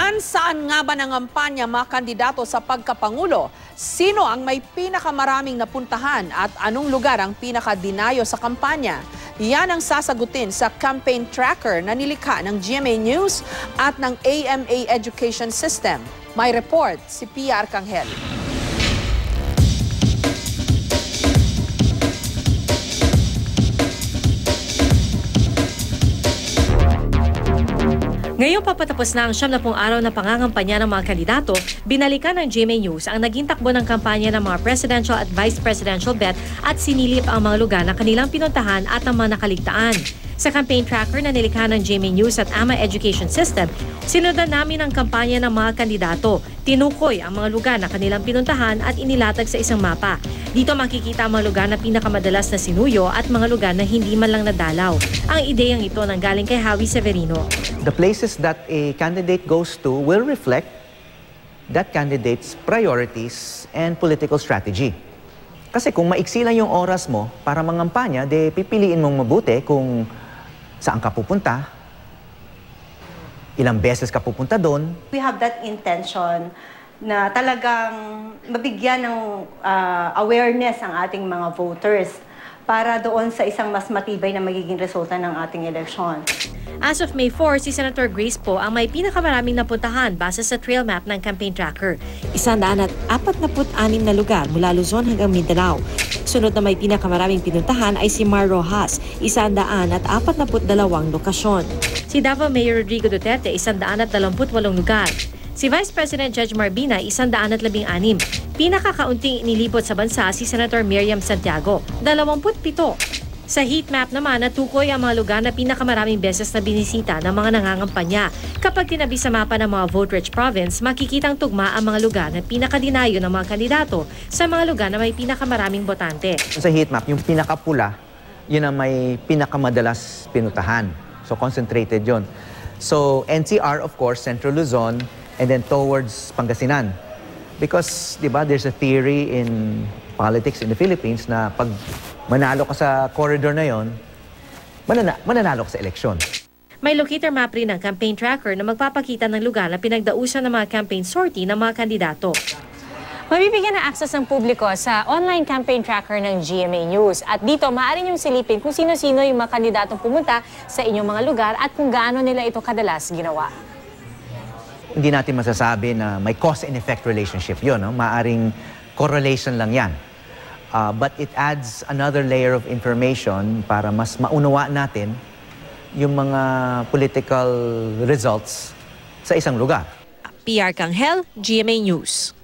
Ilan saan nga ba nangampanya mga kandidato sa pagkapangulo? Sino ang may pinakamaraming napuntahan at anong lugar ang pinakadinayo sa kampanya? Yan ang sasagutin sa campaign tracker na nilikha ng GMA News at ng AMA Education System. May report si Pia Arcangel. Ngayong papatapos na ang 70 araw na pangangampanya ng mga kandidato, binalikan ng GMA News ang naging takbo ng kampanya ng mga presidential at vice presidential bet at sinilip ang mga lugar na kanilang pinuntahan at ang mga nakaligtaan. Sa campaign tracker na nilikha ng GMA News at AMA Education System, sinundan namin ang kampanya ng mga kandidato. Tinukoy ang mga lugar na kanilang pinuntahan at inilatag sa isang mapa. Dito makikita ang mga lugar na pinakamadalas na sinuyo at mga lugar na hindi man lang nadalaw. Ang ideyang ito nanggaling kay Javi Severino. The places that a candidate goes to will reflect that candidate's priorities and political strategy. Kasi kung maiksi lang yung oras mo para mangampanya, de pipiliin mong mabuti kung saan ka pupunta, ilang beses ka pupunta doon. We have that intention na talagang mabigyan ng awareness ang ating mga voters para doon sa isang mas matibay na magiging resulta ng ating eleksyon. As of May 4, si Senator Grace Poe ang may pinakamaraming napuntahan base sa trail map ng campaign tracker. 146 na lugar mula Luzon hanggang Mindanao. Sunod na may pinakamaraming pinuntahan ay si Mar Rojas, 142 lokasyon. Si Davao Mayor Rodrigo Duterte, 128 lugar. Si Vice President Judge Marbina, 116. Pinakakaunting inilibot sa bansa si Senator Miriam Santiago, 27. Sa heat map naman, natukoy ang mga lugar na pinakamaraming beses na binisita ng mga nangangampanya. Kapag tinabi sa mapa ng mga vote-rich province, makikitang tugma ang mga lugar na pinakadinayo ng mga kandidato sa mga lugar na may pinakamaraming botante. Sa heat map, yung pinakapula, yun ang may pinakamadalas pinutahan. So concentrated yun. So NCR, of course, Central Luzon, and then towards Pangasinan. Because, di ba, there's a theory in politics in the Philippines na pag manalo ka sa corridor na yon, mananalo ka sa eleksyon. May locator map rin ng campaign tracker na magpapakita ng lugar na pinagdausan ng mga campaign sortie ng mga kandidato. Mabibigyan ng access ng publiko sa online campaign tracker ng GMA News. At dito, maaari niyong silipin kung sino-sino yung mga kandidatong pumunta sa inyong mga lugar at kung gaano nila ito kadalas ginawa. Hindi natin masasabi na may cause and effect relationship yun. No? Maaring correlation lang yan. But it adds another layer of information para mas maunawa natin yung mga political results sa isang lugar. Pia Arcangel, GMA News.